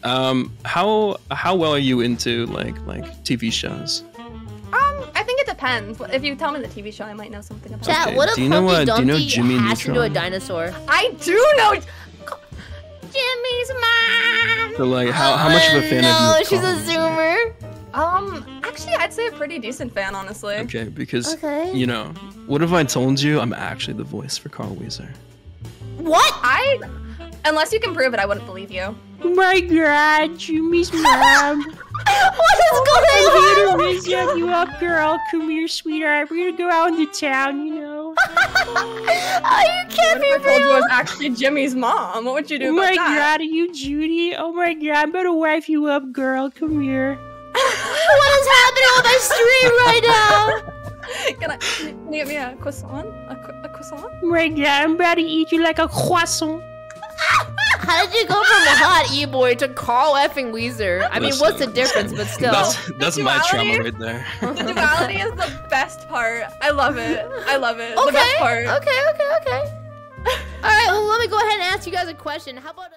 How well are you into like TV shows? I think it depends. If you tell me the TV show, I might know something about it. Chat, what if Humpty Dumpty hatched into a dinosaur? I do know Jimmy's mom! So like, how much of a fan are you? No, she's a zoomer. Actually, I'd say a pretty decent fan, honestly. Okay, because, you know, what if I told you I'm actually the voice for Carl Wheezer? What? Unless you can prove it, I wouldn't believe you. Oh my god, Jimmy's mom. What is going on? I'm here to raise you up, girl. Come here, sweetheart. We're gonna go out into town, you know. Oh, you can't be real. What if I told you I was actually Jimmy's mom? What would you do about that? Oh my god, are you Judy? Oh my god, I'm gonna wife you up, girl. Come here. What is happening on my stream right now? Can you get me a croissant? A croissant? Oh my god, I'm about to eat you like a croissant. How did you go from a hot E-boy to Carl effing Wheezer? I mean, what's the difference, but still. That's my trauma right there. The duality is the best part. I love it. I love it. Okay, the best part. okay. Alright, well, let me go ahead and ask you guys a question. How about